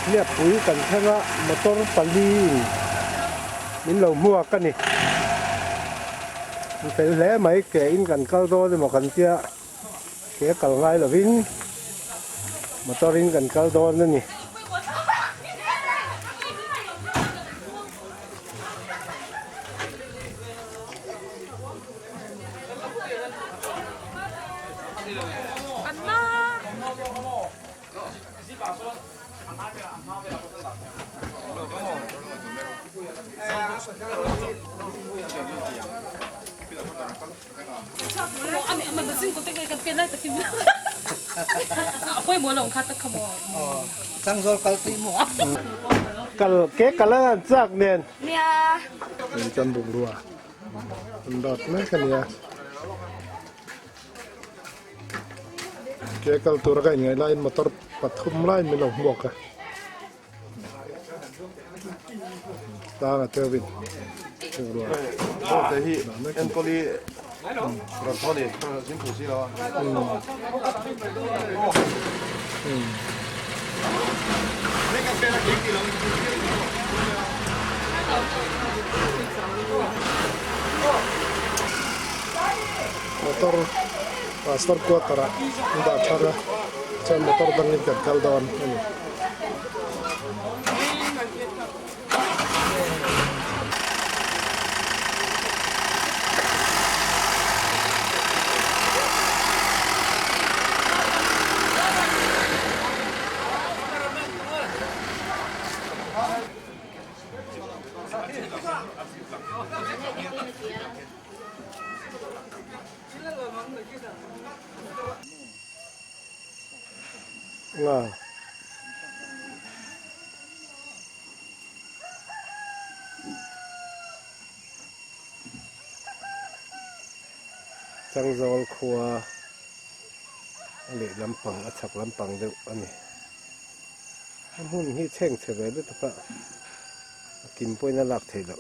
เนี่ยปุ๋ยกันแค่ว่ามอเตอร์ปลีมิ้นเรามั่วกันนี่มันเป็นแล้วไหมแกอินกันเข้าโตจะมากันเจ้าแกกันไงหรอวินมอเตอร์อินกันเข้าโตนั่นนี่Changzawl kalti mo. Kal ke kala jak nen. Nia. Chan bung rua. Dot na kania. Ke kal tur ga ngai lain motor pathum lain mi lo mok ka. Ta ga tewin. Bung rua. Oh, te hi. En koli. Ron thoni, sin thu si lo. Motor pastor kuat tara udah cara chan motor bangin gagal dawan ini Nah, Changzawl khua ali lampang achak lampang deuh ani hun hi cheng cheve lu ta kim poina lak thei lo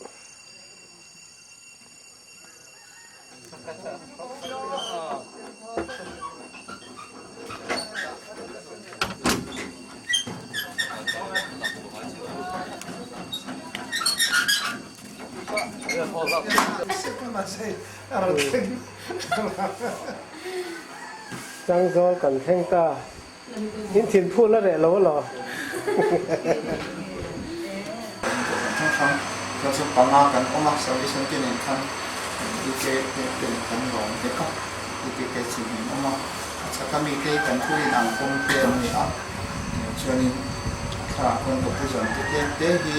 Changzawl kan theng ta hin thin phun la re lo lo Cho số pana kan oma service ke nen khan ike ke kan long ke ka ike chi ni oma cha ka mi ke kan thu ni ang kong ke ni a chuanin kha kon ko pu jan te hi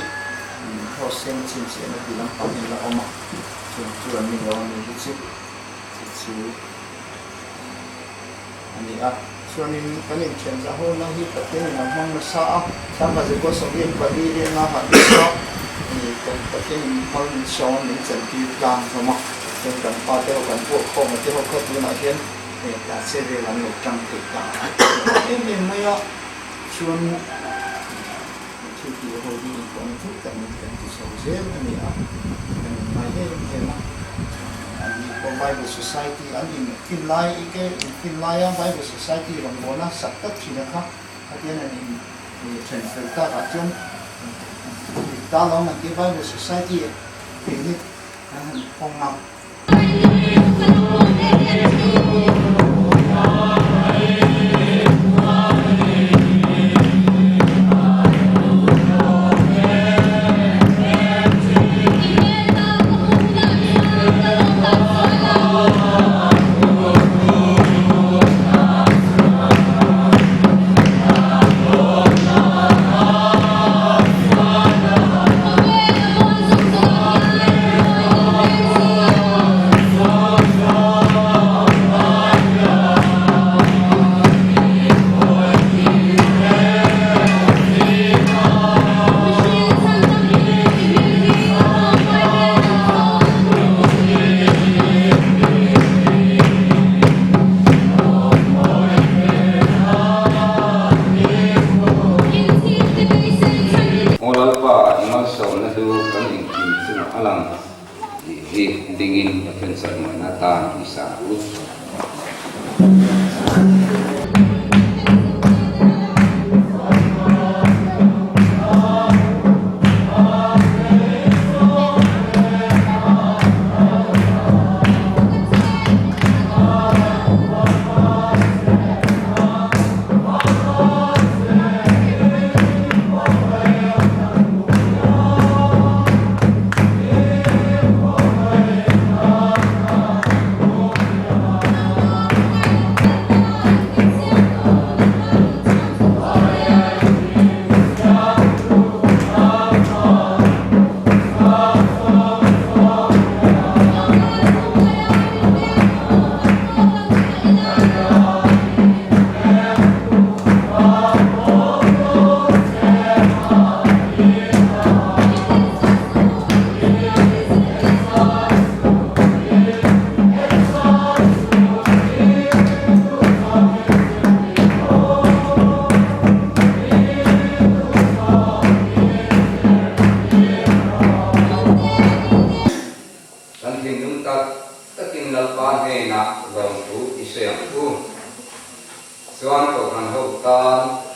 ho sem chin chen na bilang pa ni la oma chuan ni lo ni chi ani a chuanin kanin Changzawl na hi patin na hmang na sa a sama je ko so yin pa ri na ha ni so ni kan patin hol ni so ni chen ti kan so ma chen kan pa te kan pu ko ma te ho ko tu na hian e ta se re lan lo chang ti ta em mai a chuan chi ti ho di ko ni tu kan ti so je ani a mai he na Bible Society and in Finlay Bible Society ron bona sakta thina kha atian ani transfer ta ka chon ta long an Bible Society ni an phong ma dingin offensive manata isa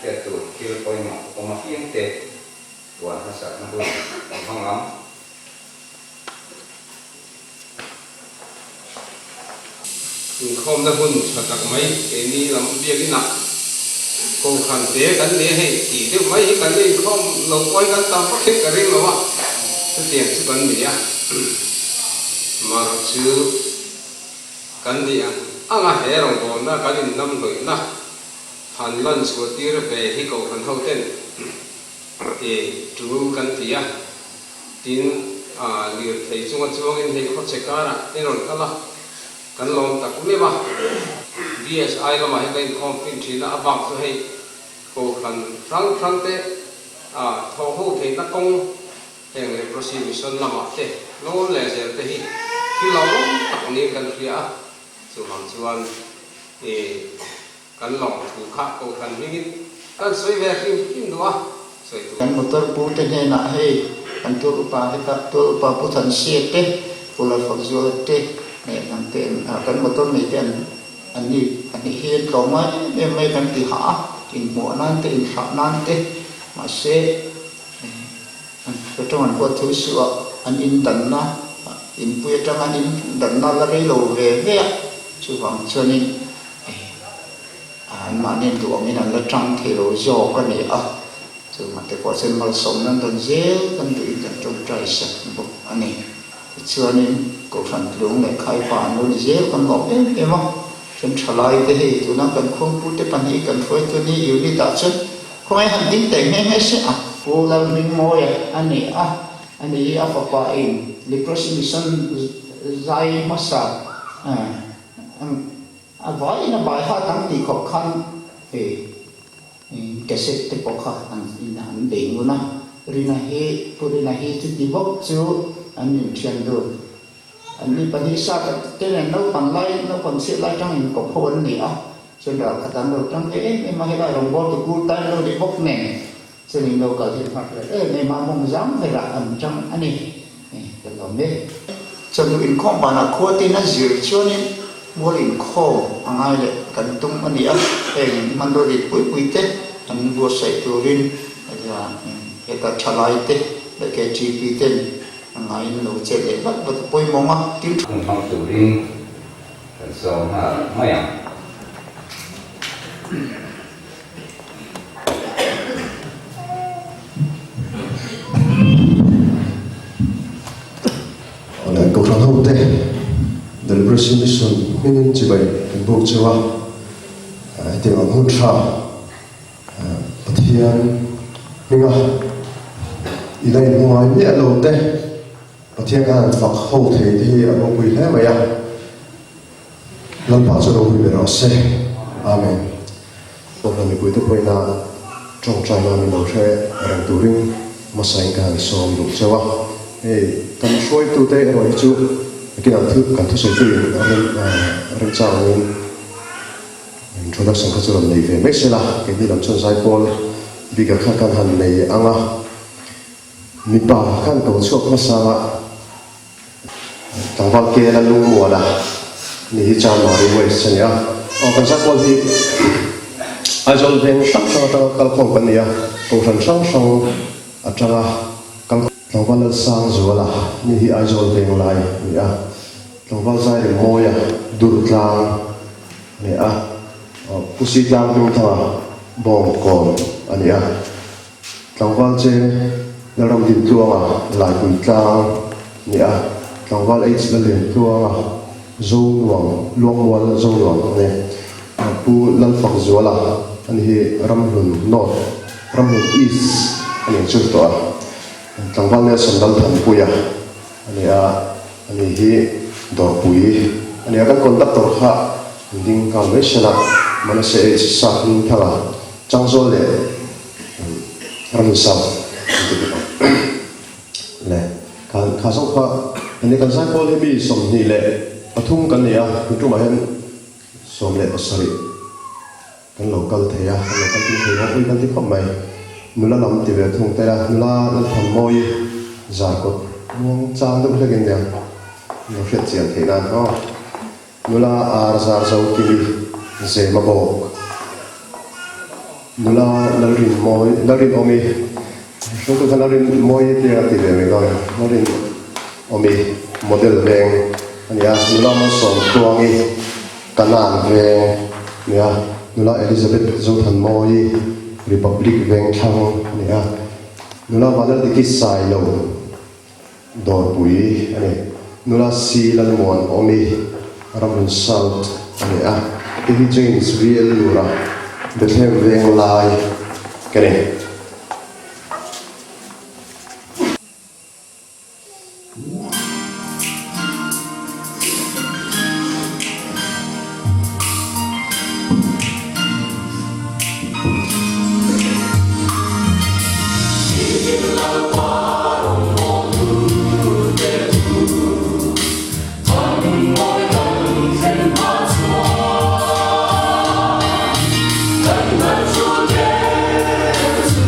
ke tu kil poi ma ko ma fiang te wan ha sa na bu hang am Inkhawm na hun sa tak mai ke ni lam bia ki nak ko khan te kan ne he ti de mai kan ni Inkhawm lo koi kan tam pa ke ka ring lo wa tu tiang chu kan ni ya ma chu kan ni a anga he rong ko na kan in nam loi na han lan chu ti re be hi ko khan ho ten e tu kan ti ya tin a lir thei chung chuang in he ko che kara in ron kala kan long tak le ba DSI lama he kan Inkhawpin thina abang so he ko kan rang te a tho ho the na kong heng Leprosy mission lama te lo le zel te hi ki lo tak ni kan ria chu ham chuan e kan long thu kha ko kan ni kan soi ve kim dua soi tu kan motor pu te he na he kan tu pa he ka tu pa pu than se te pula Changzawlah te ne kan te kan motor ni ten anh đi hiên cầu mấy em mấy kan ti ha in mo nan te in sa nan te ma se ko trong an ko thu su an in dan na in pu trong an in dan na la re lo ve ve chu wang chuanin an ma nen tu min an la tang the lo zo ka ni a chu ma te ko sen mal som nan dan je kan tu in dan trong trai sa bo ani chuanin ko san lung le khai pa no je kan lo em ma chân chalai te hi tu na kan khom pu te pan hi kan foi tu ni yu ni ta chen khoi han ding te he se a pu la ning mo ya ani a fa pa in Leprosy mission zai masa a vai na bai ha tang ti kho khan e ke se te po kha an in han ding na rina hi chu ti bok chu an nin thian do anh đi bani sa cái này nó còn sẽ lại trong hình cột hồn này à cho đó các bạn được trong cái em mà hay là đồng bộ từ cú tay nó đi bốc nè cho nên đâu có gì hoặc là này mà mong dám phải là ẩm trong anh này cái lòng đấy cho nên Inkhawm bạn là khua tin nó dữ cho nên mua Inkhawm anh ai lại cần tung anh đi à mình đôi đi quý tết anh vua sài tu rin là cái ta trả lại tết để cái chi phí tên ngay nó chế để bắt bôi mông á tiếng không phong chủ rin kan so ha mai am Ole ko ran ho te the Leprosy mission min chi bai buk chawa te ang hu tha pathian minga ilai nuai ni alo te pathian an fak ho the hi ang pui hle maya lam pa cho ro wi ro se amen to ram pui te poi na trong trai na min lo the rang tu ring ma sai kan som du chawa kan shoi tu te ro chu cái nào thứ cảm thấy sôi sôi anh chào anh introduction các chỗ làm này về mấy xe là cái gì làm chân dài Paul vì cái khác căn hành này anh à mi bà căn cầu chuộc mà sao ạ thằng vào kia là lung mùa là ni chào nói đi vậy xem nhá căn sát Paul thì ai cho bên sắc sang tao căn phòng cái này à cầu thần sang sang ở trong à thằng vào là sang rồi là ni ai cho bên lại nhá thằng vào dài để môi à đuổi lang nhá pusi lang cũng thằng bom con anh nhá thằng vào chơi là làm điểm chuông à lại đuổi lang nhá thằng vào ấy là liền chuông à dâu luồng mual dâu luồng này pu lal phật rồi là anh hi ram lun north ram lun east anh chút đó thằng vào này sầm dal thần puya anh hi dor pui anh kan conductor kha ding ka mesela Manasea Saphmingthanga Changzawl ram sam le ka so kha anh kan sai pol bi som ni le pathum kan ya tu ma hen som le pasari kan local theya local ti theya kan ti khom mai nula lam ti ve thung te la nula lan tham moi za ko mong chang dum legen ya nó phát triển thế nào đó nula ar zar zo kili ze mabok nula larin omi so to larin moi te ati ve go larin omi model veng ania nula ma som tuangi kanan ve nia nula Elizabeth Zothan moi Republic veng thang ania nula vanal diki sai lo dor pui ani nula si lan mon omi Ramon South ania hi James real nura Bethlehem veng lai kene Hãy subscribe cho kênh Ghiền Mì Gõ để không bỏ lỡ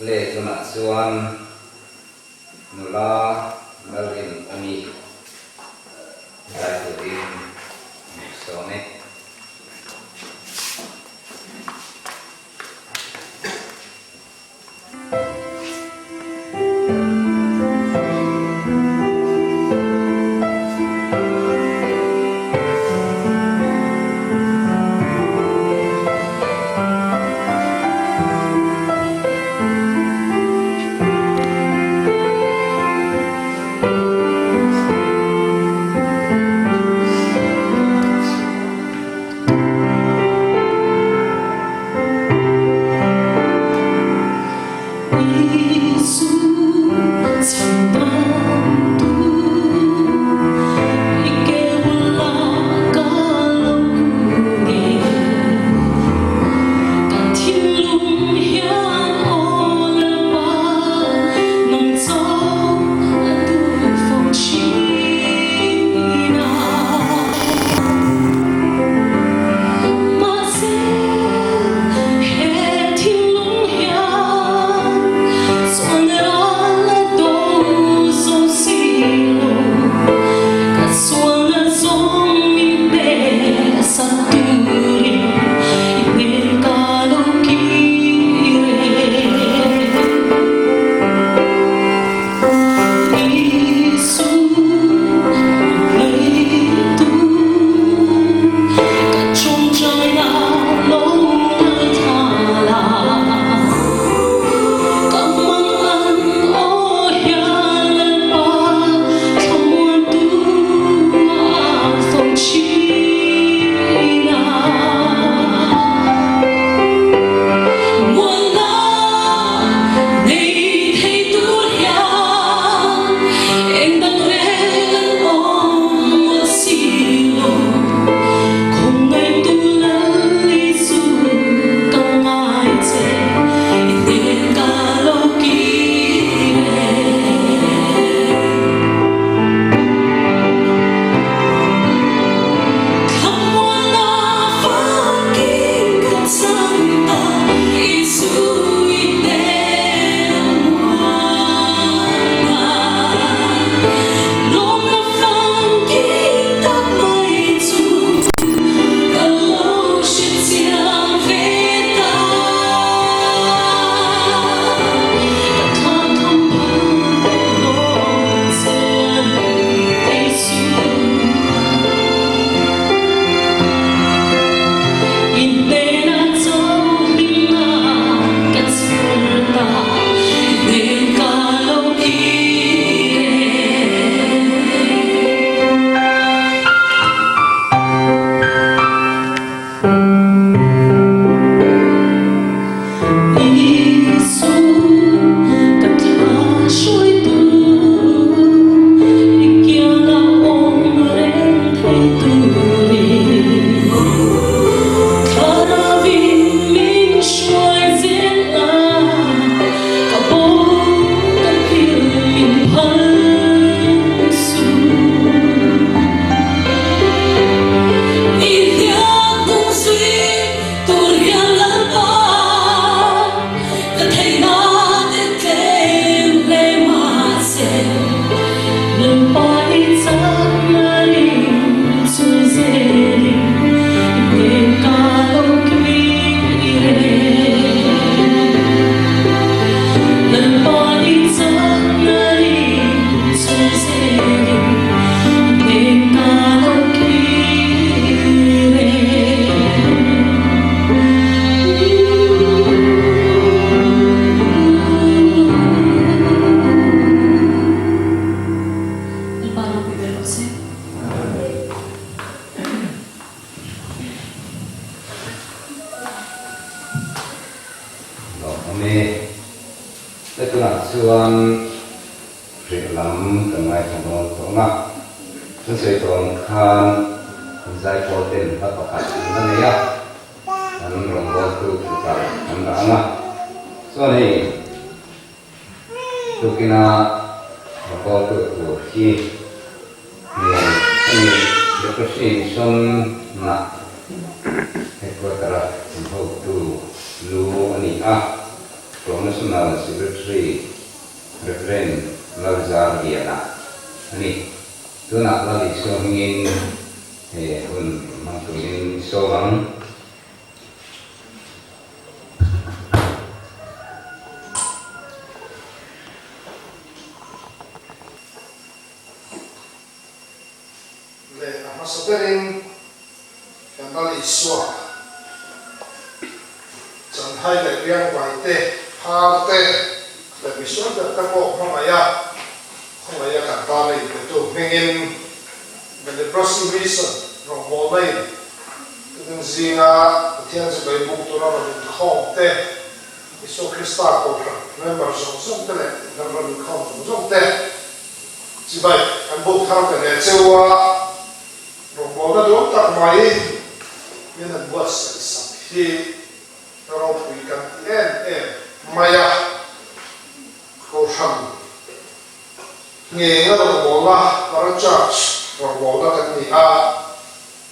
lệ cho nát xuân nula nalin ani đại tự in số này แต่ตัวนั้นส่วนเรียนลำกันไงของเราตรงนั้นซึ่งใช้ตรงคานใจโปรตีนและประกาศนั่นเองนั่นรวมก็คือการทำงานนะส่วนนี้ทุกคนเราก็คือตัวที่นี่Leprosy son na hekwatara untuk tu lu ani promotional secretary referent lazar dia na ani tu nak lagi so ingin mangkulin soang Masaperin yang kali iswa, jangan hanya yang baik harte, tapi sudah terpok mengaya kata itu ingin Leprosy reason, orang lain, dengan Zing tiada sebagai bukti orang Inkhawm isu Krista kau member song tele, member Inkhawm song sebagai kan bukti orang cewa Rong na doon tak mai yan ang buwas sa isang pero puwikan maya kosham ngayon rong na para judge rong na kaniya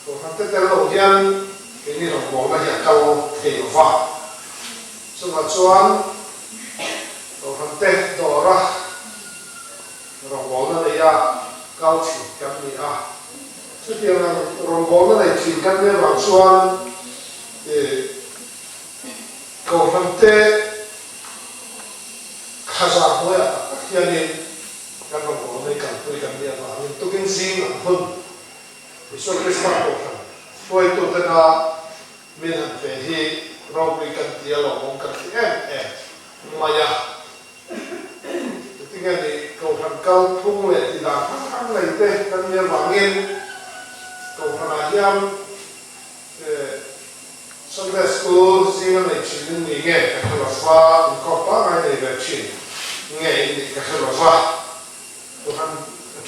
kosham tetelo yan kini rong na yakaw kayova so matsuan kosham dora rong na naya kauchi kaniya Jadi yang rombongan này thì các bên vào xuân để cầu năm tê khá giả thôi ạ khi anh em các rombongan này cần tôi cần đi vào nhưng tôi kinh Zing làm hơn để cho cái sao cầu năm tôi tên là mình làm về thì rong bị cần đi là mong cần đi mà ya thì cái này cầu năm cao thung lệ thì là tháng này tê các bên vào nghiên cầu hana hian Sunday school Zing này chỉ nên nghe các loại pha inkawpin này về chuyện nghe đi các loại pha cầu han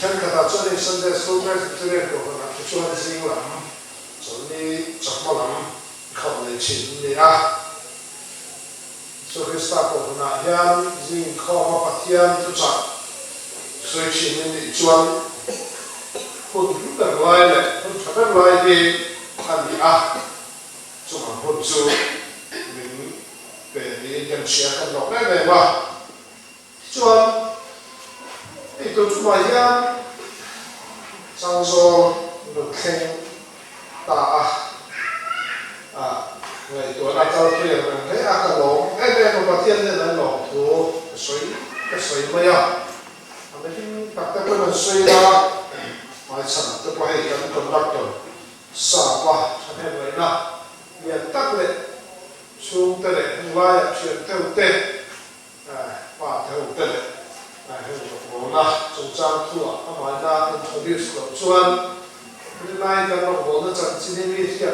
chân cái đó cho nên Sunday school này cho nên cầu hana cho nên Zing làm cho nên chắc mà làm không nên chuyện này so Krista cầu hana hian Zing khâu mà phát hiện tu chắc所以chuyện này chuẩn hôn được lại này hôn thật lại đi anh đi chúng ta hôn chú mình về đi nhận xét cái đó này mà chuẩn ít tôi chú mày nha Changzawl được khen ta ngày tuổi đã trao tiền rồi thấy cái lỗ cái này nó phát hiện lên là lỗ của cái suy mày mình bắt đầu mình suy ra mai sản tự quay cái Conductor Saphmingthanga cho nên vậy na miền Tắc lệ xuống tới lệ vai chuyển theo tê và theo tê lệ theo một bộ na trong trang thua các bạn na introduce của chuan cái này cái nó bộ nó chẳng chỉ nên biết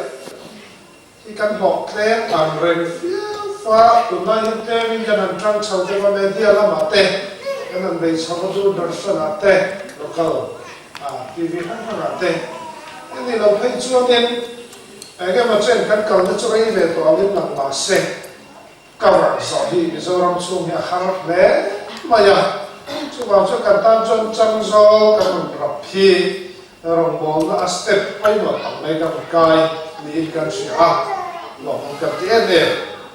thì căn hộ thế làm rèn phía pha tụi nó hiện tại mình cái năng trang sầu cho con đi là mà tê cái năng đây sau đó tôi đợt sau là tê nó cầu TV hắn là tê cái này là phải cho nên cái mà trên căn cầu nó cho cái về tòa lên làm mà xe cầu là rõ thì bây giờ làm xuống nhà hàng bé mà giờ chúng vào cho cả tam chân Changzawl cái mình gặp phi rồi bóng nó step ấy mà thằng này cái cái đi cái gì lòng cái gì này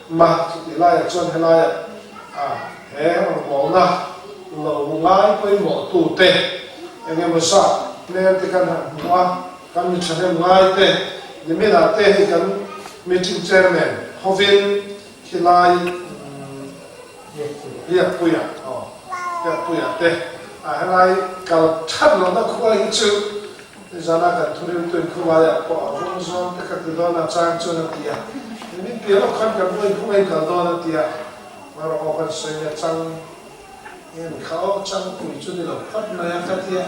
mà thì lại chân hay lại thế rồi bóng nó lâu lại với một tủ tê anh em sao nên thì cái hàng hoa cái mình chơi em ngay thế nhưng mà là thế thì cái meeting chairman học viên khi lại việc bùi thế hay lại cái chăn nó khua ít chút thì giờ là cái thu nhập tuyển khua vậy bỏ vốn xong cái đó là trang cho nó tiền nhưng mà bây giờ khăn cái bùi không ai cái đó là tiền mà nó có cái xây nhà trang nênเขาtrang bùi cho nên là phát này cái tiền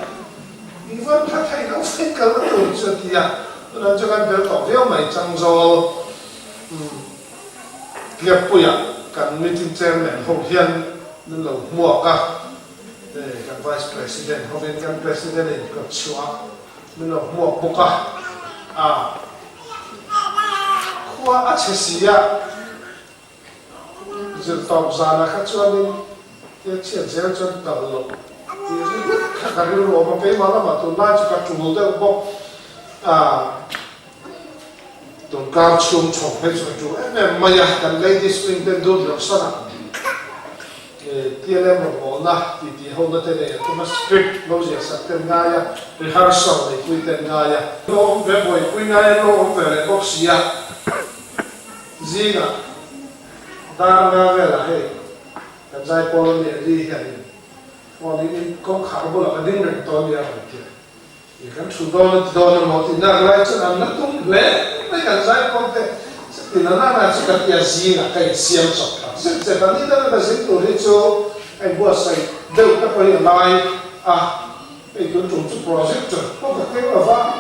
Evenถ้าใครเราไม่กันแล้วตัวจะดีเราจะกันเป็นต่อเรื่องใหม่Changzawlเรียบปุยกันมีจริงๆเนี่ยหกเฮียน nên là mua cả để các vice president hoặc bên các president này các chúa nên là mua bốc cả khua ở chế sĩ giờ tàu ra là các chúa nên cái chuyện sẽ cho tàu lộc thì các cái đồ mà cái mà tụi nó chỉ có chủ đầu bốc tụi cao chung chồng hết rồi chú em mà ya cần lấy đi swing đến đốt được sao nào TLM Unit thì hôm nay thế này cũng strict lâu giờ sắp tới ngay rehearsal này quy tên ngay nó về buổi quy ngay nó về Leprosy Zing đang về là hey cái giải phẫu này đi hiện còn đi công khảo bộ là cái đinh rừng to như vậy thì cái chủ đó là một thì đang lại cho nên nó cũng lẽ mấy cái giải phẫu thế thì nó là chỉ cần tiền gì là cái xiêm sọt sẽ phải đi đâu là dính tụi đi cho anh bữa say đâu các cái này cái tuần trùng chút project rồi có cái mà vác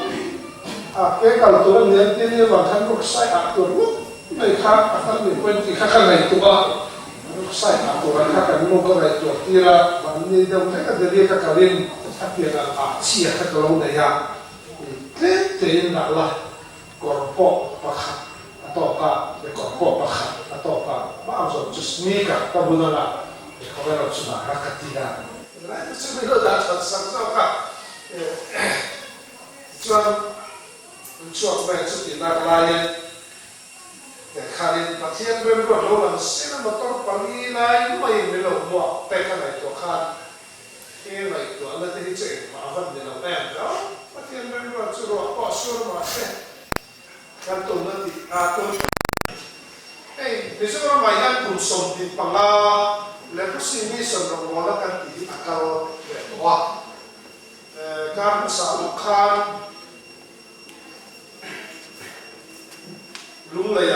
cái kalau tụi nó nhận tiền vào thành quốc sai tụi nó mấy khác các mình quên thì khác này tụi sai tụi nó khác cái nó cái tụi kia là bạn đi đâu thấy cái gì các cái liên các kia là chia các cái lâu này cái tiền là còn bỏ atau ke korpo pakhat atau bazo jusmika kabunala kawera chuna rakatia lai chumi lo da sang ka chuan ba chu ti na lai ke khalin pathian bem ro lo lan sina motor pali lai mai me lo mo pe ka lai to khan ke lai to ala te che ma van de lo em đó pathian bem ro chu ro ko sur ma se kan to na ti to bây giờ mà yan cùng sống thì bằng là Leprosy mi sống trong đó là cái gì akal về hoa cam sa khan lung lây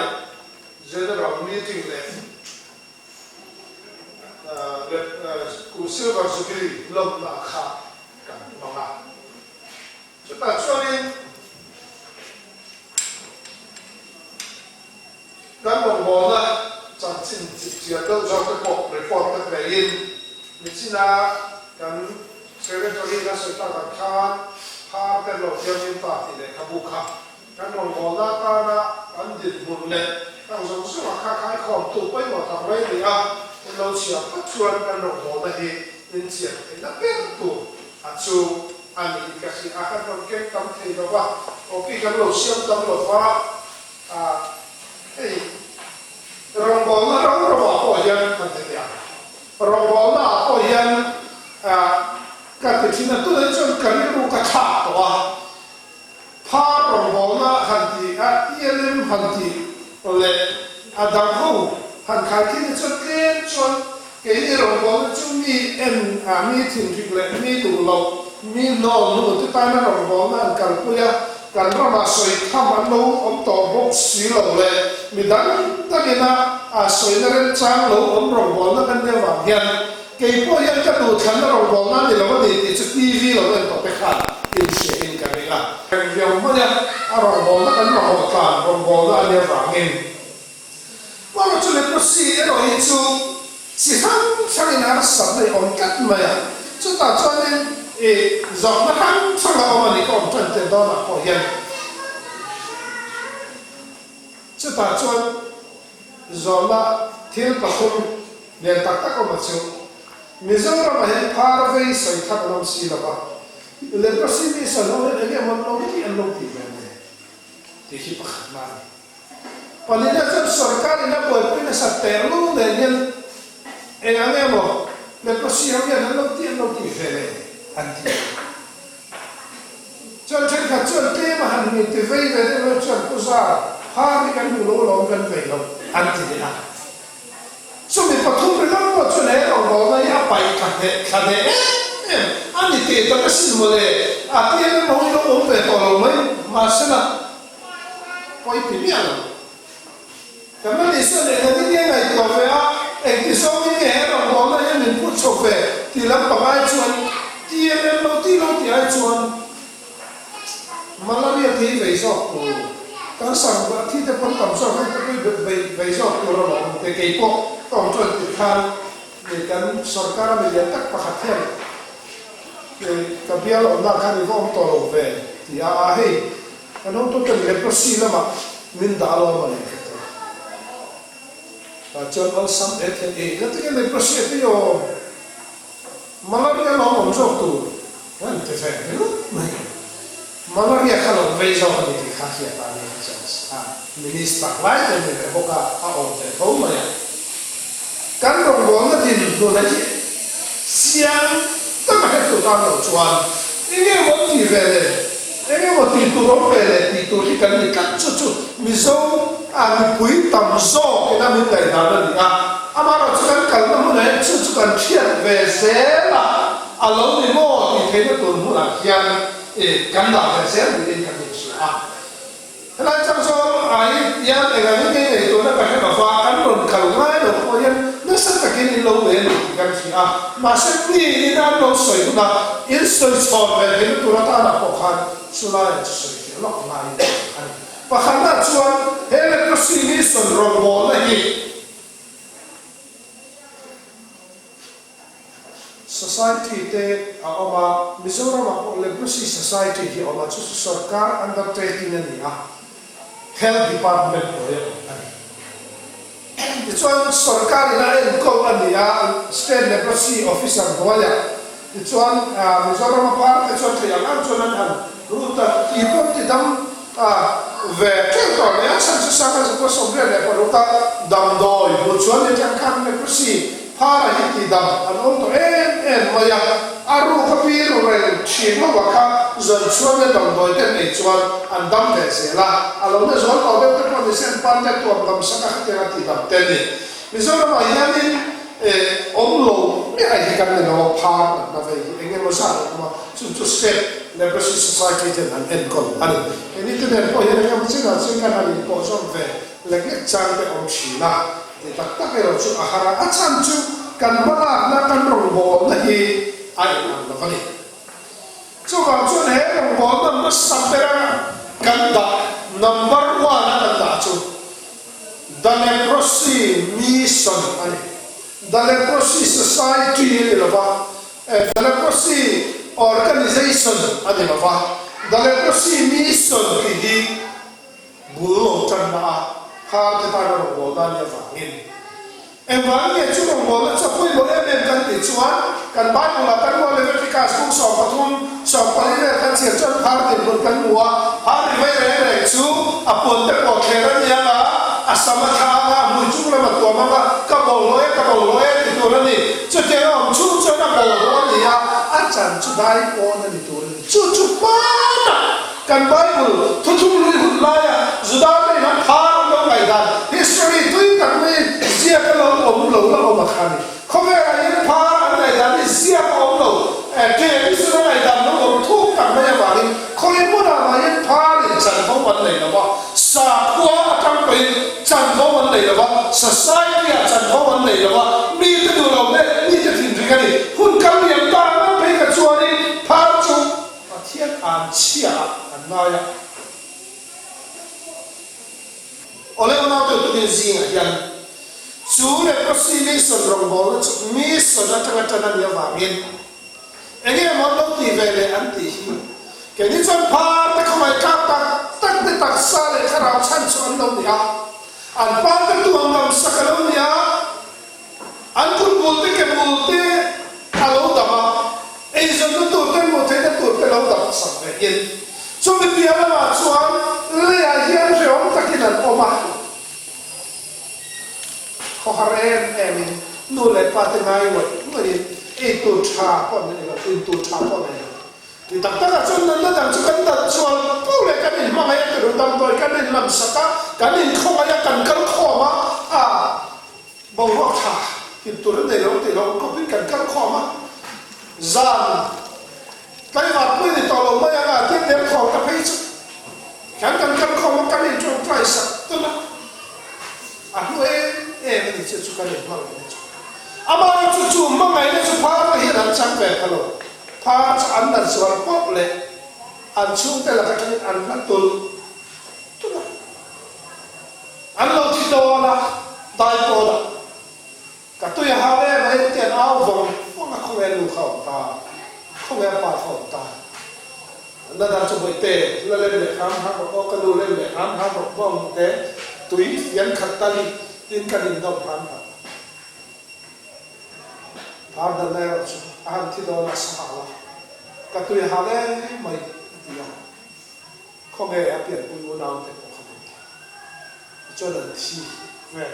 general meeting này cụ siêu vào sự kiện lồng là khá cả bằng là chúng ta cho nên kan mong na chan chin chia đâu cho cái bộ report cái về in mình xin là kan secretary là sẽ ta khan ha cái lộ theo nhân pháp thì để kabu kha kan mong na ta na an dit mun le tao giống như là khai khom tụ với một thằng ấy thì cái lâu chiều phát chuan kan mong na thì nhân chiều thì nó biết tụ chu anh cái gì các con cái tâm thì đóว่าok kan lâu chiều tâm lâuว่าrong bol na rong ro ko yan man te ya rong bol na ko yan ka te china tu le chon ka ni ru ka tha to wa pha rong bol na han ti TLM han ti le dang ho han kha ki ni chon ke chon ke ni rong bol chu mi mi thin ri le mi tu lo mi no nu tu ta na rong bol na kan ku ya kan ra ma soi tham an lo om to bok si lo le mi dan ta ke na soi na ren chang lo om rong bol na kan ne wa hian ke po yan ka tu than na rong bol na ni lo ni ti chu TV lo ren to pe khan in she in ka ri la kan yong mo ya rong bol na kan ro ka rong bol na ne wa ngin wa lo chu Leprosy ro hi chu si hang chang na sa le on kat ma ya chu ta cho nên dòng nó hăng sang là ông này còn chân tiền đó là có hiện chứ ta cho dòng là thiên cả không liền tắc tắc ông mà chịu mình giờ mà hiện phá về sợi thắt nó xí là ba Leprosy mi sợi nó lên cái món nó thì ăn nó thì về này thì khi bắt mà còn nếu như sợi cái này nó bởi vì nó sạch tẻ luôn để nên anh em mà Leprosy không biết nó thì về này anti chọn trên cả chọn kia mà hành mình thì vây về đây nó chọn cô ra ha cái căn lỗ lỗ gần về lỗ anti đấy à số mình bắt thùng cái lỗ chọn này lỗ lỗ này à bay khát đấy anh đi tiệt cái xin mua đấy tiệt cái lỗ lỗ về to lỗ mấy mà xem là coi bị miệng rồi cái mà đi xem này cái này to về anh thì sau cái lỗ lỗ này mình put cho về thì làm bằng ai chọn TLM lo ti ai chuan malaria thi về so ko kan sang ba thi te pon kam so kan te về so ko lo te ke ko tom chuan ti khan để cần sarkar mình liên tắc phát hiện cái biar ông ta cái vòng tổ lộc về thì hay cái nó tôi cần leprosy là mà mình đã lo mà này và cho nó sắm hết thì cái leprosy thì yo malaria nó không rõ tu anh thấy phải malaria kalau về rồi thì khác hiện tại minister lại thì mình phải có cả ông thì không mà cán đồng vốn là gì đồ này chứ xiang tất cả các tụi ta đều chuẩn anh em một tỷ về này anh em một tỷ tụi nó về này thì tụi thì cần phải cắt chút mình sâu mình quý tầm số cái năm mình ngày nào đó thì mà nó chỉ cần nó muốn này chút cần thiệt về sẽ là lâu thì mua thì thấy nó tụi muốn là hian cán đạo về sẽ thì nên cần được sửa thế là trong số ai hian này là những cái này tụi nó phải là pha cán đồng cầu ngay được coi hian nó sẽ phải cái lâu về thì cần sửa mà sẽ đi đang lâu sửa cũng là yên sửa chọn về thì tụi nó ta là khó khăn số này sửa thì nó lại và khán giả chuan hệ là có suy nghĩ sửa rộng bố là gì society te ama Mizoram Leprosy Society hi ama chu sarkar undertaking ani health department ko chuan sarkar ina Inkhawm ani state leprosy officer boya chuan Mizoram par chuan thayang chuan an ruta ipon ti dam về cái tòa này sản xuất sang cái số sống này là ruta dam doi bu chuan ni chang khan leprosy phá là những đầm anh ông tôi em mà ya aru kapi rồi chuyện nó vào cả dần xuân cái đầm đồi cái này xuân anh đâm để sẽ là anh ông này xuân tàu bên cái con sen pan cái tuồng đầm sắc cái cái thì đầm tên này bây giờ mà hiện nay ông lô cái ai cái này nó phá là vậy anh em nói sao mà chúng step Leprosy Society thì anh Inkhawm anh cái này thì nên có hiện nay mình sẽ là xin cái này có xong về là cái trang cái ông chỉ là thì tất cả cái chuyện ahara achan chu kan bala na kan rong bo na hi ai làm nó vậy chu vào chu này rong bo nó sapera kan da number 1 kan da chu the Leprosy mission ani the Leprosy Society là va the Leprosy organization ani là va the Leprosy mission thì hi bulo chan na khá thì ta đồng bộ ta như vậy em vẫn nghe chú đồng bộ là cho quên bộ em cần để chuan cần bắt là cần mua lên cái cá sấu sò và thun sò qua đi là cần xịt chân phá thì một cần mua phá thì mấy này chú buồn tới bộ khe đó nha là samatha mùi chú là mặt tuổi mà các bộ lối thì tuổi đó đi cho cái ông chú cho nó bộ đó thì chẳng chú đại bộ nó thì tuổi chú ba cần Bible thu lui hụt lại dù đó đây nó phá nó ngày đàn history tuy rằng mình giết cái ông lẩu mà khăn không phải là những phá anh này đàn đi giết ông lẩu cái số này đàn nó còn thuốc cả mấy mà đi không phải muốn là những phá thì chẳng có vấn đề nào mà sa khua trong cái chẳng có vấn đề nào mà society chẳng có vấn đề nào mà mi cái đồ lẩu đấy mi cái thìn cái này hun cam miệng ta nó thấy cái chua đi phá chung thiên an chia nói ở đây nó tôi tự Zing hian chú này có suy nghĩ sầu rồng bò nó mi sầu ra trong cái nhà vàng yên anh em muốn đâu thì về để ăn thì cái này chân phá ta không phải cắt tắc để tắc xa để cái nào chăn cho anh đâu nhỉ anh phá cái tuồng làm sắc cái đâu nhỉ anh cũng muốn cái muốn cái alo đama ấy giờ nó tụt cái một thế nó tụt cái lâu đama sập về yên cho mình đi ăn mà chuan lấy hian rồi ông ta kia là oma họ em nuôi lại phát ngay vậy người đi tụt trà con này là tụt trà con này thì tất cả chúng nó đang cho cái đặt chuan tu lại cái này mà cái đồ đâm tôi cái này làm sao cái này không ai cần khó mà bầu hoa trà thì tụi nó này nó có biết cần khó mà gian cái vật mới thì tao lồng mới là tiếp đến khó tập hết chẳng cần không có cái gì trong trái sạch tức là anh nuôi em thì sẽ chụp cái gì mà ama chú mà ngày nay chụp phá cái hiện anh chẳng về cái lo phá cho anh đặt sửa bóp lệ anh xuống đây là cái anh bắt tuần tức là anh lo thì đó là đại bộ là cả tôi hao em hay tiền áo vòng không em lù khẩu ta không em bà khẩu ta nó đang chụp tệ nó lên để khám có cái đồ lên để khám một bông thế túi yến khát ta đi tin cái đình đâu khám đợt này anh thì đó là sao cả tôi hao em mày không hề áp dụng quy mô nào để không cho nên thi về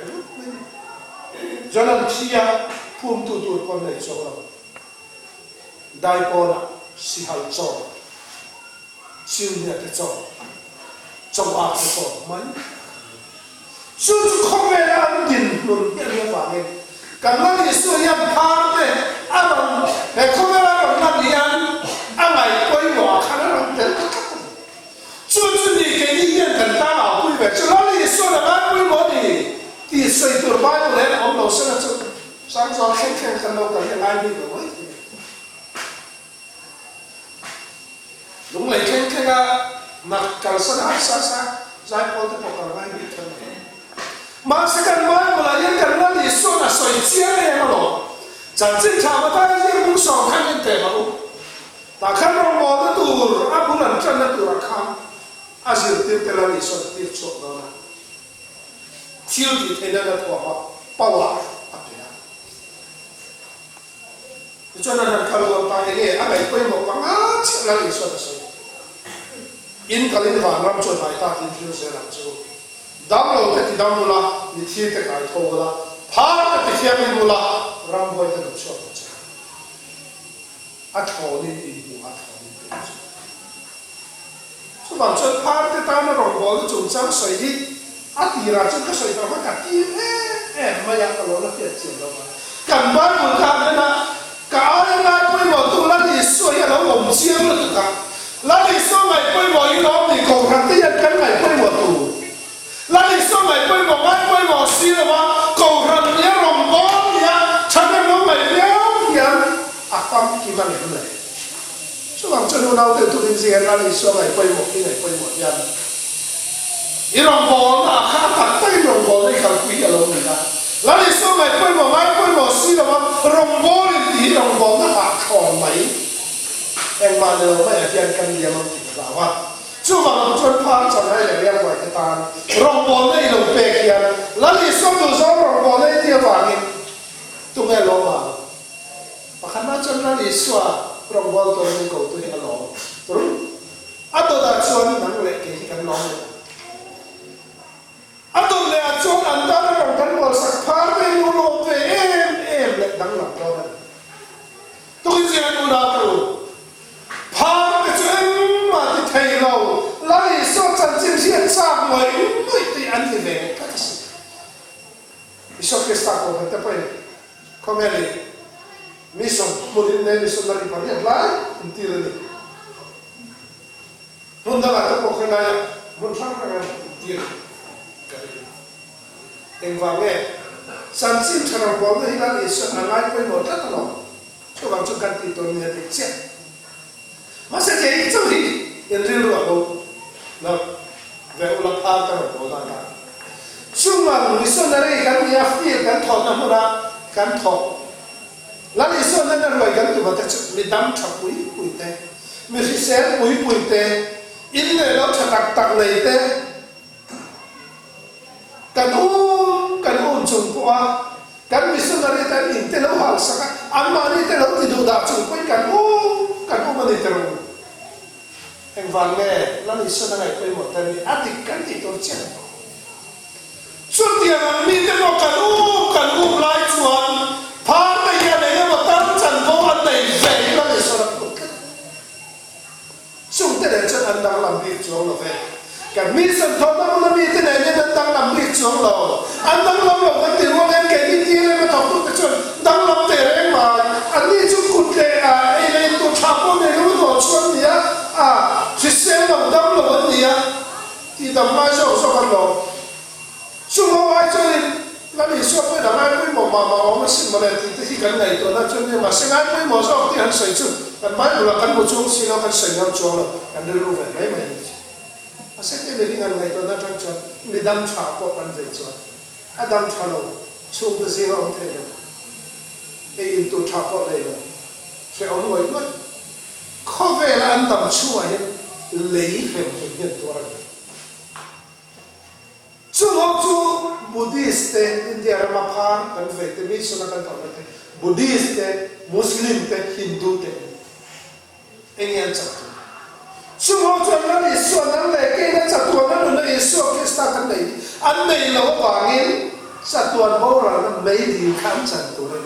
cho nên thi phun tu con này choเราđại con si hal cho siêu nhật cho trong áp cho mấy chú không hề ăn nhìn luôn biết như vậy cả năm thì xưa em phá đấy anh không hề làm năm thì anh này quay bỏ khá là làm đến chú你给你验很大脑不呗？就那里说的那规模的，第水多买不来，我们老师那就上早看看到感觉来那个问题。用来看啊，那搞啥在跑的跑搞来那个。马上看买不来，人家那里说的水尖的咯，咱正常嘛，大家也不少看见对吧？那看到我的多，啊不能真的多看。Azir tiap telah lisot tiap sok nona, tiap di tenda na tua bawa apa ya? Itu adalah kalau apa ini, apa itu yang mau banget telah lisot asal. In kalian warna macam apa tak info saya langsung. Dalam laut tidak mula, di tiap tekai tahu mula, par di tiap mula, ramai itu macam macam. Atau ini ibu atau ini. Bạn chơi phá cái tao nó rộng bó nó trồng trắng xoay đi tì ra chân cái xoay tao nó cả tim em mà nhạc tao nó tiệt triển đâu mà cần bán một cái nữa là cả ai lại quay bỏ tụ là thì xoay nó gồm chiếng là tất cả là thì sao mày quay bỏ ý đó thì cầu thằng cái nhân cắn mày quay bỏ tụ là thì sao mày quay bỏ ngay quay bỏ xí là mà cầu thằng nhé rộng bó nhá chẳng em nó mày béo nhá tâm kì mà này so bằng chân nào từ tụi mình là đi so này quay một nhân irong bò là khá thật tay irong bò này khẩn quý ở đâu người ta là đi so này quay một xí là mà rong bò thì irong bò nó hạ còn mấy em mà đều mấy ở trên căn nhà mà là hoa so bằng chân pha chẳng hay là đeo ngoài cái tan rong bò này đồng bè kia là đi so từ gió rong bò này tiêu vàng tụi nghe lo mà khán giả chân là đi so rong bò tôi nên cầu tôi hiểu lo rồi atau dah cuan nang lek ke kan long atau le cuan antara orang kan bol sak par be lo ve em lek dang lam lo dan tu jian una tu par be cuan ma ti thai lo lai so chan chin xian sa moi noi ti an ti ve ka si iso ke sta ko ta pa komeli mission modin ne mission na ri pa ya lai inti muốn đó là các cuộc này muốn phát ra tiền anh vào nghe sản sinh cho nó có cái là để sự là ai quay một rất là cho bằng cho căn tiền tôi nghe được chết mà sẽ thấy trong thì hiện riêng rồi đâu là về là pha cái nó có là chung mà người xuân ở đây gắn nhà phi gắn thọ nằm ra gắn thọ là người xuân ở đây rồi gắn từ mặt chất mình đâm chọc quý tê mình phải xé quý tê in này nó thật đặc này thế cần ôn chung qua cần bị sưng ở đây ta nhìn thế nó hoàn sắc ăn mà đi thế nó thì đủ đạt chung quay cần ôn mà đi thế rồi anh vàng nghe nó đi sưng này quay một tên đi ăn thì cần thì tôi chết suốt tiền mà mi thế nó cần ôn lại chuan phá bây giờ này mà tăng chẳng có ăn này về nó đi sưng chúng ta để cho anh đang làm việc chuông là vậy, cái mi sân thọ nó là mi thế này nên đang làm việc chuông là, anh đang làm cái tiền của em cái gì tiền em thọ tụt cái đang làm tiền em mà, anh đi chung cụt cái em lên tụt tháp của mình nó đổ chuông gì chỉ xem làm đang làm cái gì thì làm mai sau cái đó, chúng nó ai chơi là mình số cái làm ai cũng mà ông xin mà này thì khi cái này tôi nói cho nên mà xin ai cũng mà sao thì anh xây chung kan mai mula kan bocong sila kan sengam cholo kan dulu mai asal dia dengan ngai tu na tang chon midam cha ko kan zai chon adam chalo chung de zing ong the in tu tháp có đây rồi sẽ ông ngồi mất khó về là ăn tầm chua hết lấy về một nhân tu rồi chung học chu Buddhist India mà pha cần về tới mấy số cần thọ cái Buddhist Muslim Hindu anh em chắc chung học chu nó đi xuân nó lại cái nó chắc tuần nó đi xuân cái sao cái này anh này là có vàng in chắc tuần bao rồi nó mấy đi khám chắc tuần này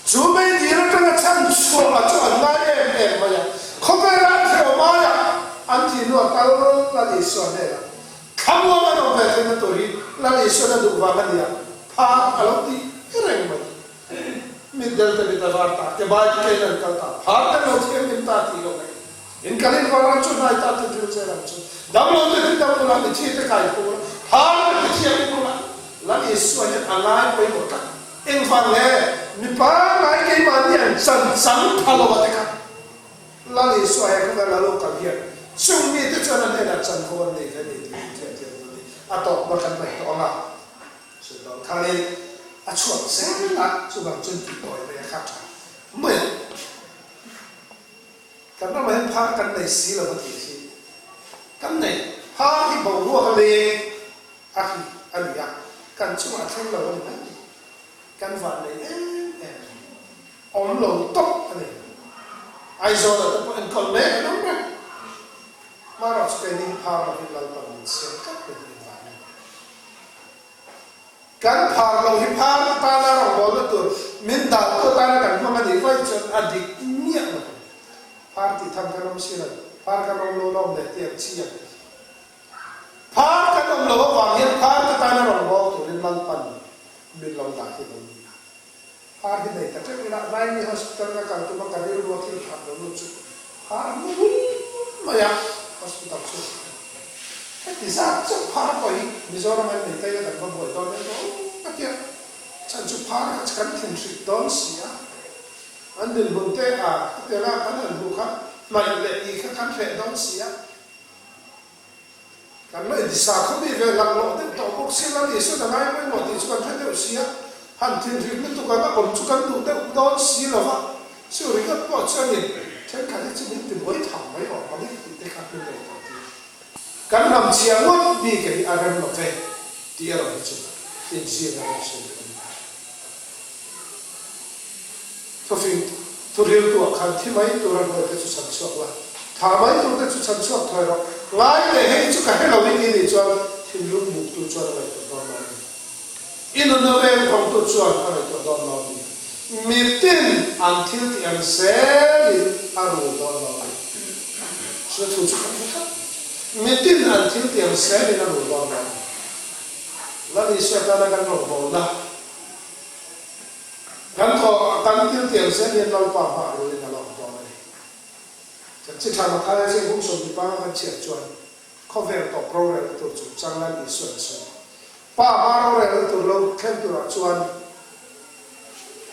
chú mấy đi nó trong cái chăn chuột mà chú anh nói em mà ya không phải là theo mà ya anh chỉ nói tao là đi xuân này là khám qua nó về thì nó tuổi là đi xuân nó đủ vàng cái gì à pha alo đi cái này mà mình đều tới bây giờ ta cái bài cái này cái ta pha cái nó thì mình ta thì rồi in cái này vào cho này ta thì được rồi chứ đâm lo thì đâm lo thì chỉ cái cái cô pha cái chỉ cái cô là đi xuân này anh lại quay một cái in vàng này mi pa lại cái mà nhận chân chân thà lo vậy cả là đi xuân này cũng là lo cái gì chung mi thì cho nên là chân cô này cái này à tổ mà cần phải tổ là sự đó thằng này à chuột sẽ là chú bằng chân bị tội về khác mình cái đó mình phá cái này xí là cái gì cái này phá cái bầu lúa cái này à anh nhá cái chú mà thêm là cái này cái vật này ông lồng tóc cái này ai rồi là tôi anh còn mẹ đúng không mà rồi cái này phá là cái lần đầu mình xem các cái kan phar lo hi phar ta na ro bol tu min da to ta na kan ma di vai chon adik nia ma phar ti tham ka rom si la phar ka rom lo lo de ti chi ya phar ka rom lo wa hi phar ta na ro bo tu rin mang pan min lo da ki lo phar ki dei ta te na vai ni hospital na kan tu ma ka ri ro ti phar lo chu phar ma ya hospital chu thì sao chụp phá coi bây giờ nó mình tay là có buổi đó đấy nó cái kia chẳng chụp phá cái cắn thùng xịt đón xía anh đừng buồn tê à cái là anh đừng buồn khác mày lại đi cái cắn phệ đón xía cắn lại thì sao không đi về làm lộ đến tổ quốc xin là đi suốt ngày mới một thì chú cắn phệ đón xía hẳn thiên thiên nên tụi cái bác còn chú cắn đủ đến đón xía là vậy siêu rồi cái bỏ cho nhìn thế cái này chỉ biết từ mới thẳng mới bỏ có biết từ cái khác bên này kan nam chia ngot bi ke aram lo ve ti ro chu tin ji na so to fin to ril to khan thi mai to ran ko te chu san chok la tha mai to te chu san chok thoi ro lai le he chu ka he lo ni ni chu thin lu mu tu chu ra to don lo in no ve kom to chu ra to don lo mi tin until the answer aru don lo so chu chu ka meeting until tiang se ni na ru lo na la ni se ta na kan ro bo na kan tho kan til tiang se ni lo pa pa ru ni na lo bo na cha chi tha ma tha se hu so ni pa kan che chuan cover to program to chu chang la ni so so pa ma ro re to lo khem tu ra chuan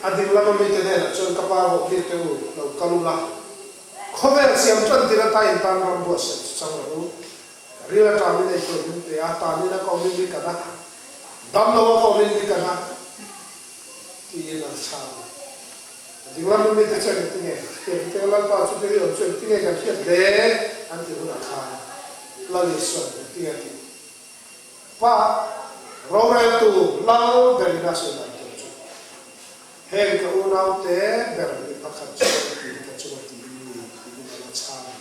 adim la ma me te na chuan ka pa ho ni te u lo ka lu la cover siam chuan ti ra ta in tan ram bo se chang ro Ria kami ni tu ni ya tani na kau ni kana, dam lawa kau ni kana, ini nak sama. Jika kami ni tercakap tinggal, kita lalu pas tu tinggal, tinggal kan kita deh, anti guna kah, lalu suatu tinggal ti. Pa, orang tu lalu dari nasional tu, hei kau nak teh dari pakai cuci, kita cuci ini nak sama.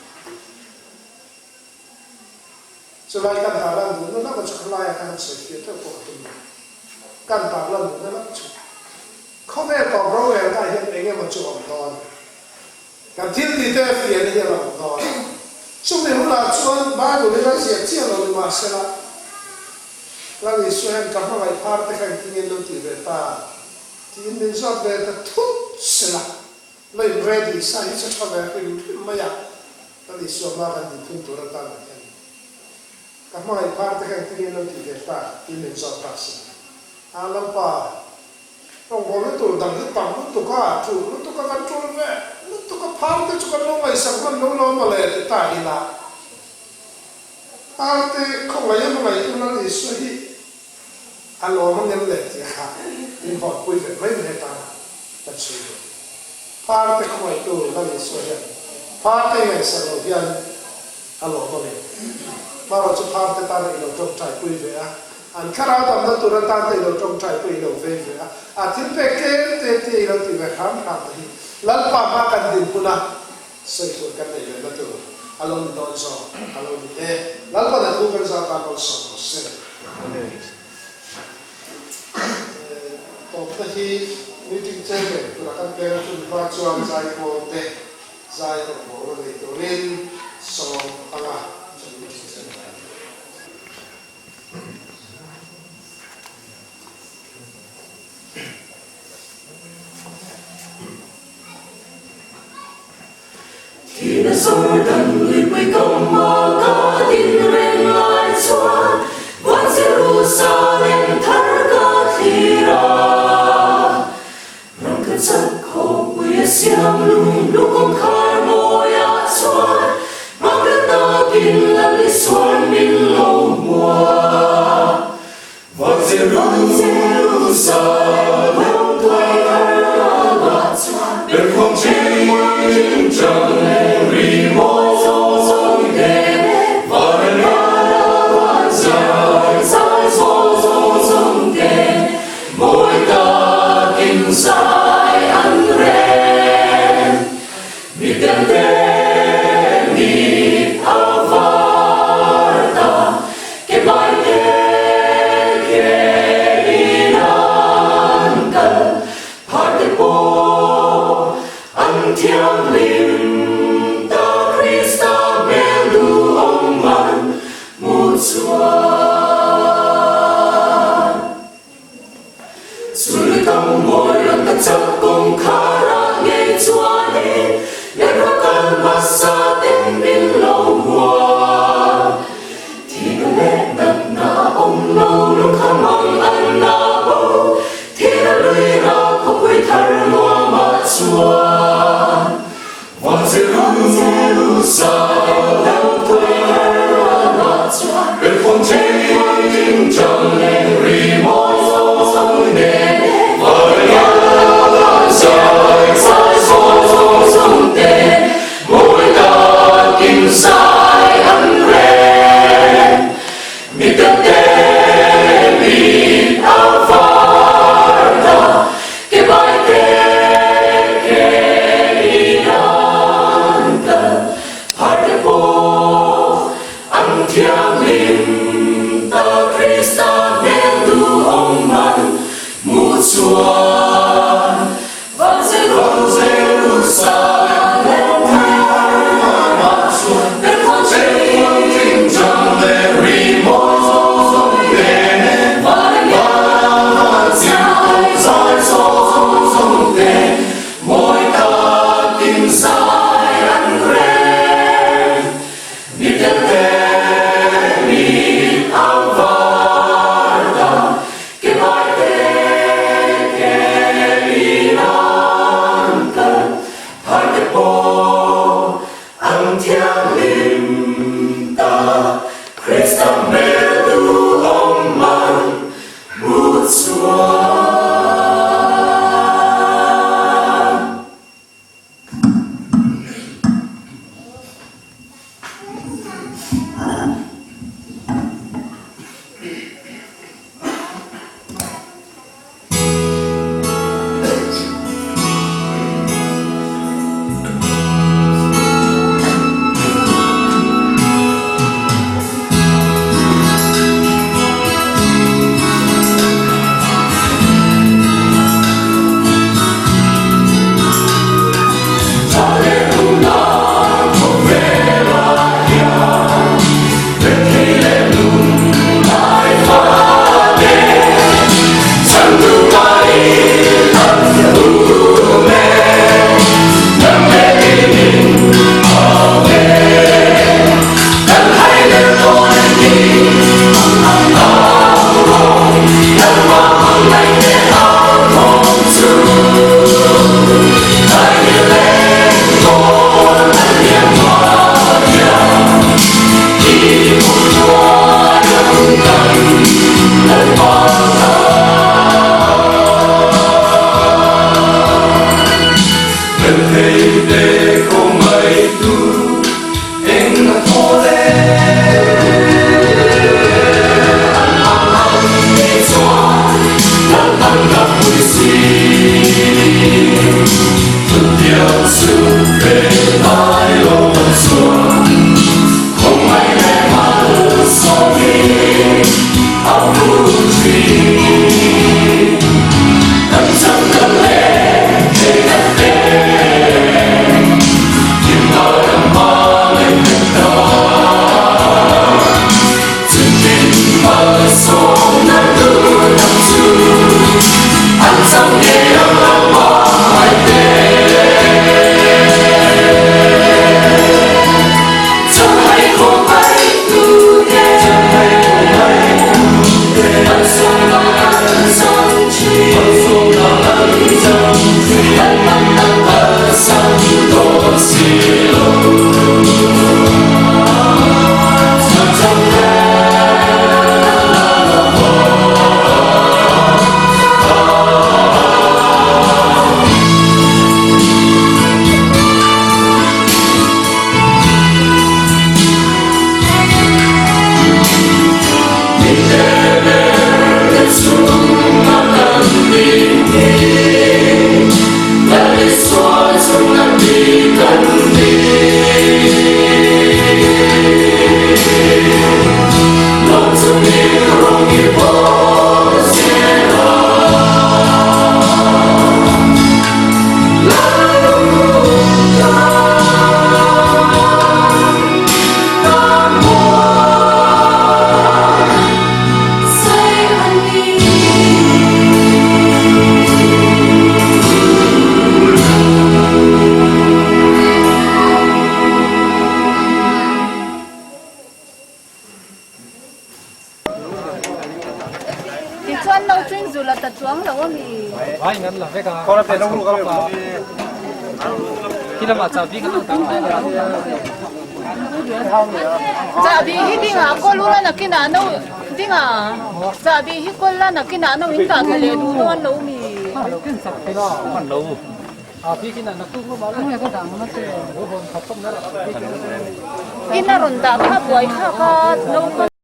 Selain kan dalam dunia nak macam layak kan sesuatu tu pun kan dalam dunia nak macam kau ni kau berapa yang dah yang pengen macam orang kan tidak tidak fian dia orang Sumber hula cuan baru dengan siapa lalu masalah lalu suhen kamu lagi partai kan tinggal nanti beta tinggal besok beta tuh selah lalu ready saya cakap beta maya lalu suama kan dituntur tangan kamu lagi partai kan tinggal nanti beta tinggal besok pasal alam pa orang boleh tu dah ditang tu kah tu kah kan tu tu kah partai tu kan lomai sakman lomai malai tak hilang partai kau lagi malai tu lalu suhi alo mang nhân lệ thì hả nhưng họ quỳ về mấy người ta ta chi par te khoi tu la ni so hian par te ngai sa lo hian alo mo ni maro chu par te ta ni lo tok chai pui ve a an khara tam na tu ran ta te lo tok chai pui lo ve ve a tin pe ke te lo ti ve kham kham hi lal pa ma kan din puna sei tu kan nei le na tu alon don so alon e lal pa da tu kan sa ka ko so se to hi meeting cheke tu kan pe tu ba chuan zai ko te zai ko bo le to rin so anga thì đã rồi đằng người quay công mà có tin rèn lại xoan vẫn Jerusalem thar cả thì ra rong cất giấc khổ quê xiêm lung lúc con khar môi á xoan mang đến ta tin là lý xoan mình lâu mùa vẫn Jerusalem tuổi thar là xoan bên không chỉ muốn chẳng vì mỗi dòng đề và bên đó dài dài dòng đề mỗi ta kinh sai ăn rèn vì tiền đề vì áo varta cái bài đề kê đi nan cần phát cái bộ ăn thiêng liêm Suri tang môi lần ta chấp cùng khá ra nghe chua đi Nhân hóa cần mà xa tên mình lâu mùa Thì nó lẽ đặt na ông lâu lúc khá mong ăn na bố Thì nó lùi ra có quay thar mùa mà chua Và Jerusalem tuổi là chua Bên không chế kinh chẳng nên rì môi dòng đề và nhà dài dài dòng đề mỗi ta kinh sai ăn rèn mi tâm đề mi áo varta cái bài kê kê đi nan ta Ai ngắn là cái con là phải đông luôn các bạn. Khi nào mà chào biết cái nó tặng đây là chả bị hít đi ngả con luôn là cái nào đâu đi ngả chả bị hít con là cái nào đâu mình cả cái liền luôn nó nấu mì cái sập cái đó còn lâu à biết cái nào nó cũng có bao nhiêu cái đằng nó sẽ hồn thật không đó in nó run đã khá bồi khá nấu